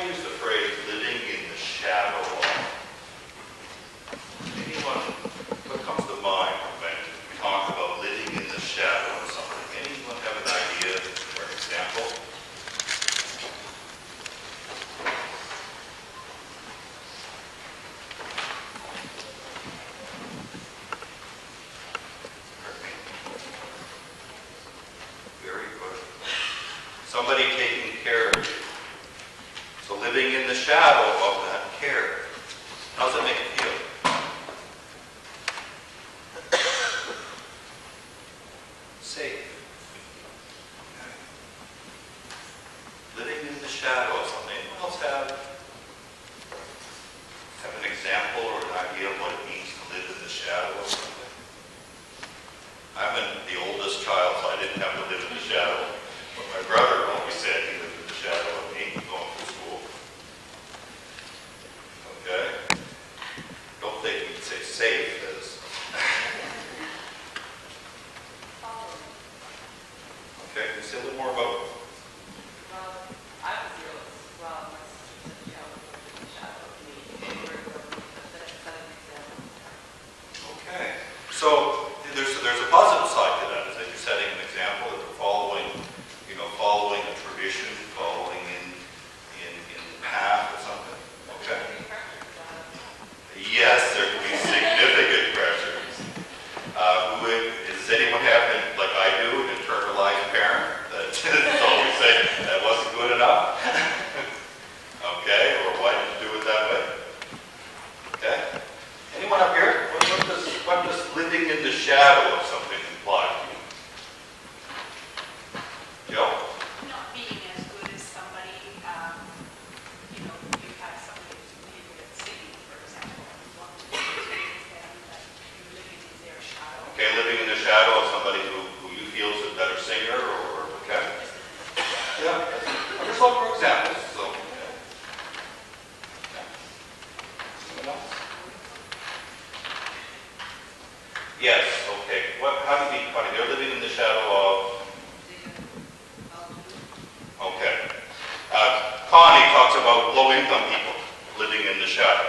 use the phrase living in the shadow of? Anyone, what comes to mind when we talk about living in the shadow of something? Anyone have an idea or an example? Very good. Somebody taking care of you. So living in the shadow of that care. How does it make you feel? Safe. Living in the shadow of something. Anyone else have an example or an idea of what it means to live in the shadow of something? I'm the oldest child, so I didn't have to live in the shadow. But my brother always said he lived in the shadow of me going to school. Okay? Don't think you can say safe as. Okay, can you say a little more about it? Well, I was the oldest. Well, my sister said, yeah, in the shadow of me. That's an example. Okay. So there's a positive side to that, is that you're setting an example, that you're following, following a tradition, following in the path or something. Okay. Yes, there can be significant pressures. Does anyone have, like I do, an internalized parent that always say that wasn't good enough? Okay, or why did you do it that way? Okay. Anyone up here? What does living in the shadow of something imply to you? Joe? Not being as good as somebody, you have somebody who's really good at singing, for example, and you want to them that you're living in their shadow. Okay, living in the shadow of somebody who you feel is a better singer, or okay? Yeah, I'm just looking for examples. So, yeah. Someone else? Yes. Okay. How do you mean funny? They're living in the shadow of. Okay. Connie talks about low-income people living in the shadow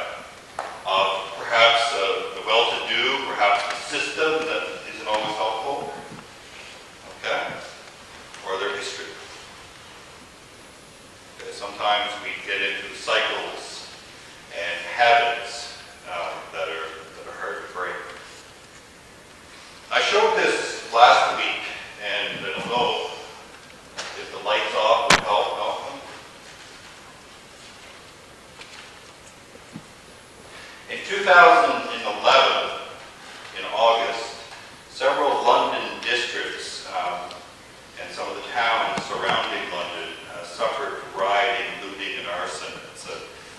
of perhaps the well-to-do, perhaps the system that isn't always helpful. Okay. Or their history. Okay. Sometimes we get into cycles and habits that are hard to break. I showed this last week, and I don't know if the lights off would help. In 2011, in August, several London districts and some of the towns surrounding London suffered rioting, looting, and arson.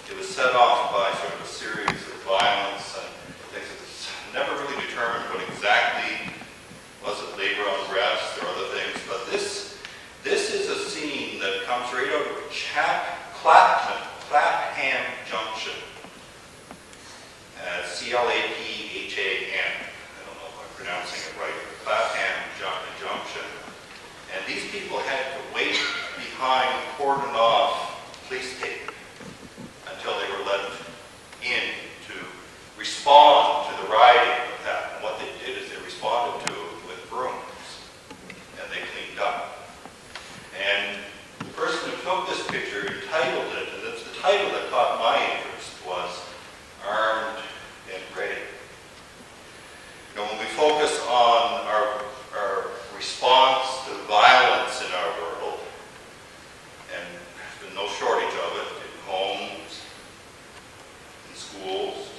It was set off by sort of a series of violence and things that was never really determined what exactly was it, labor unrest or other things. But this is a scene that comes right out of Clapham Junction. C-L-A-P-H-A-M. I don't know if I'm pronouncing it right. Clapham Junction. And these people had to wait behind cordoned off police tape until they were let in to respond to the rioting of that. And what they did is they responded to it with brooms, and they cleaned up. And the person who took this picture entitled it, and it's the title that caught my interest, was Armed and Ready. When we focus on our response to violence in our world, and there's been no shortage of it in homes, in schools,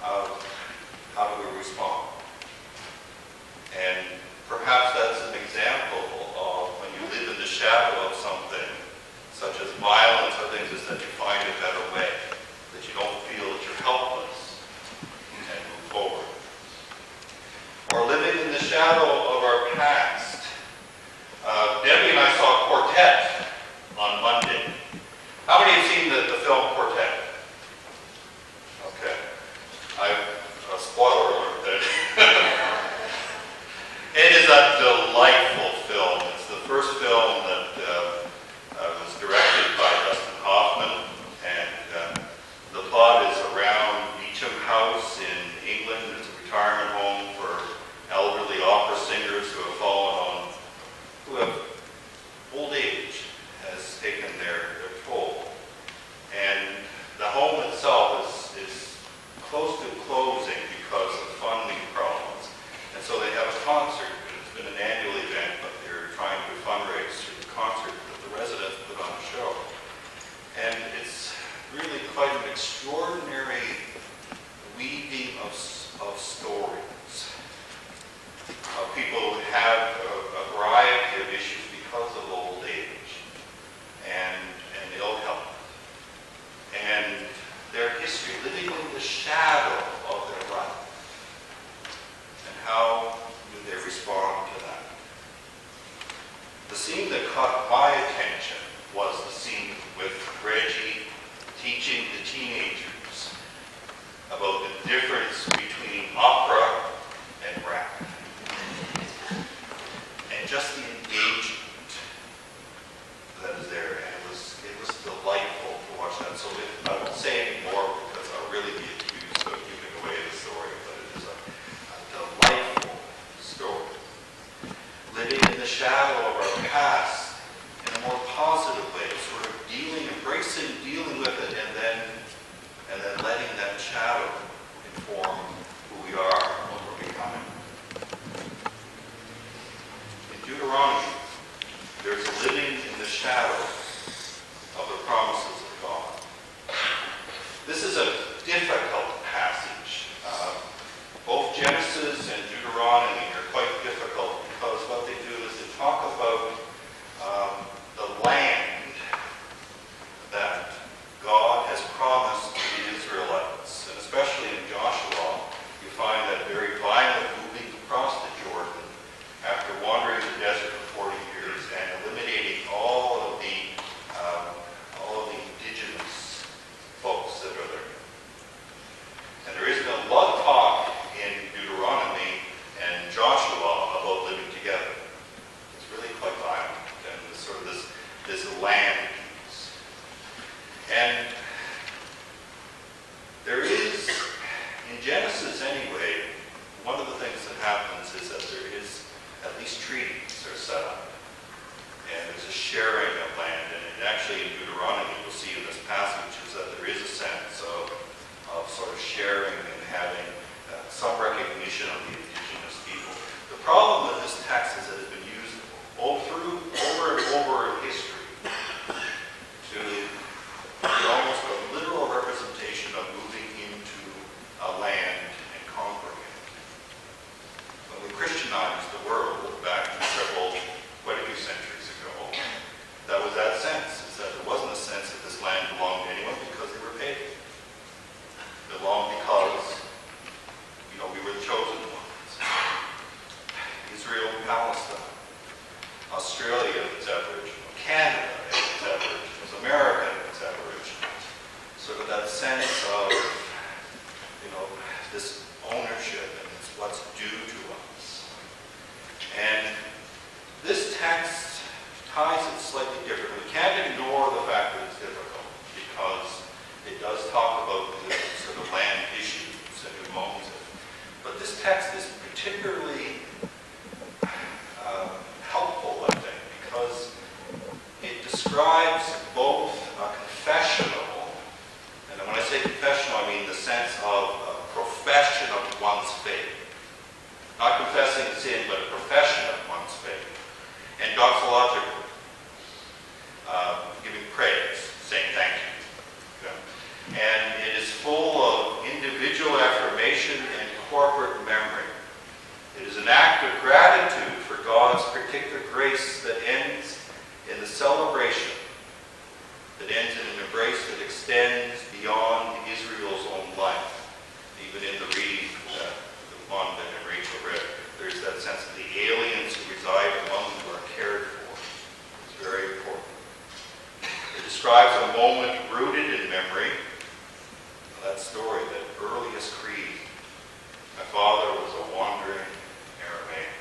how do we respond? And perhaps that's an example of when you live in the shadow of something, such as violence or things, is that you find a better way, that you don't feel that you're helpless and move forward. Or living in the shadow of our past. Debbie and I saw Quartet on Monday. How many have seen the film Quartet? Okay. A spoiler alert then. It is a delightful film. It's the first film that was directed by Dustin Hoffman. the scene that caught my attention was the scene with Reggie teaching the teenagers about the difference between opera and rap. And just the engagement that is there. And it was delightful to watch that. So I won't say any more because I'll really be accused of giving away the story, but it is a delightful story. Living in the shadow of our past in a more positive way, sort of embracing, dealing with it, and then letting that shadow inform who we are and what we're becoming. In Deuteronomy, there's a living in the shadow of the promises of God. This is a difficult passage. Both Genesis and Deuteronomy are quite difficult because what they do is they talk about the land that God has promised to the Israelites. And especially in Joshua, you find that very violent moving across the Jordan after wandering the desert for 40 years and eliminating all of the indigenous folks that are there. And there isn't a lot of talk in Deuteronomy and Joshua about living together. It's really quite violent and sort of this land piece. And there is, in Genesis anyway, one of the things that happens is that there is, at least treaties are set up. And there's a sharing of land. And actually in Deuteronomy, you'll see in this passage is that there is a sense of sort of sharing and having some recognition of the indigenous people. The problem with this text is that it's been used over and over in history to be almost a literal representation of moving into a land and conquering it. When we Christianized the world back quite a few centuries ago, that was that sense, is that there wasn't a sense that this land belonged to anyone because they were pagan. It belonged because, we were the chosen ones. Israel and Palestine. Australia is Aboriginal. Canada is Aboriginal. America is Aboriginal. Sort of that sense of, this ownership and it's what's due to us. And this text ties it slightly differently. We can't ignore the fact that it's difficult because it does talk about the sort of land issues and who owns it. But this text is particularly helpful, I think, because it describes both a confessional, and when I say confessional, I mean the sense of a profession of one's faith. Not confessing sin, but a profession of one's faith. And doxological, giving praise, saying thank you. And it is full of individual affirmation and corporate memory. It is an act of gratitude for God's particular grace that ends in the celebration, that ends in an embrace that extends beyond Israel's own life. Even in the reading that the one that Rachel read, there's that sense of the aliens who reside among who are cared for. It's very important. It describes a moment rooted in memory. That story, that earliest creed. My father was a wandering Aramaean.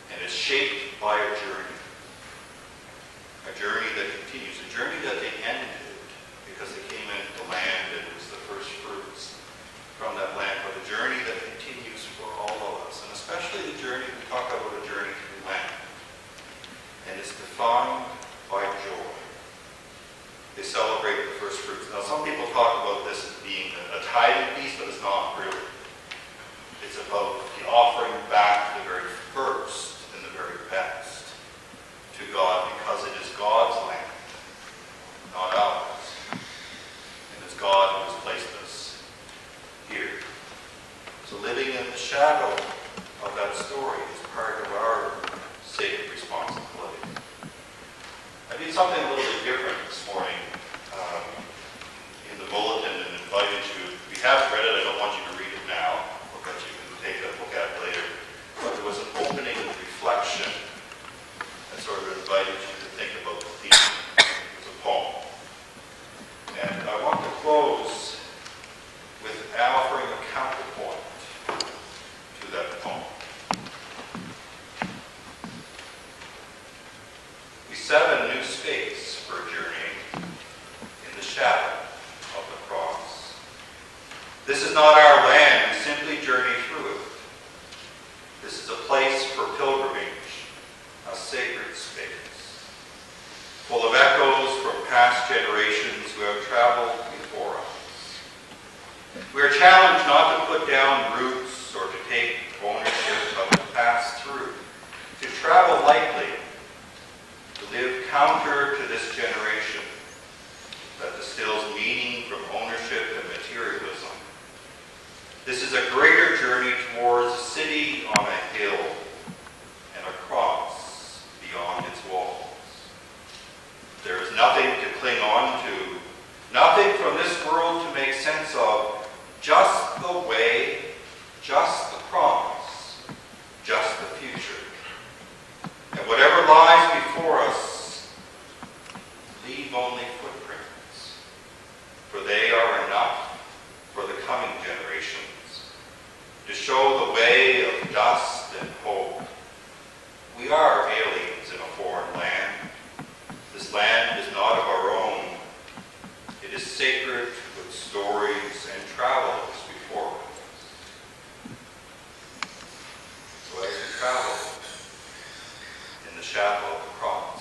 And it's shaped by a journey. A journey that continues. A journey that they ended because they came into the land and it was the first fruits from that land. But a journey that continues for all of us. And especially the journey, we talk about a journey through land. And it's defined by joy. They celebrate the first fruits. Now, some people talk about this as being a tithing piece, but it's not really. It's about the offering back the very first and the very best to God, because it is God's land, not ours. And it's God who has placed us here. So living in the shadow of that story is part of our sacred responsibility. I did something a little bit different this morning in the bulletin and invited you. If you haven't read it, I don't want you to read it now, but you can take a look at it later. But there was an opening reflection 7 new space for journeying in the shadow of the cross. This is not our land, we simply journey through it. This is a place for pilgrimage, a sacred space, full of echoes from past generations who have traveled before us. We are challenged not to put down roots or to take ownership of the past through, to travel lightly, to live counter to this generation that distills meaning from ownership and materialism. This is a greater journey towards a city on a hill and a cross beyond its walls. There is nothing to cling on to, nothing from this world to make sense of, just the way, just the promise, just the future. And whatever lies before us, leave only footprints, for they are enough for the coming generations, to show the way of dust and hope. We are aliens in a foreign land. This land is not of our own. It is sacred with stories and travels before us. So as we travel in the shadow of the cross,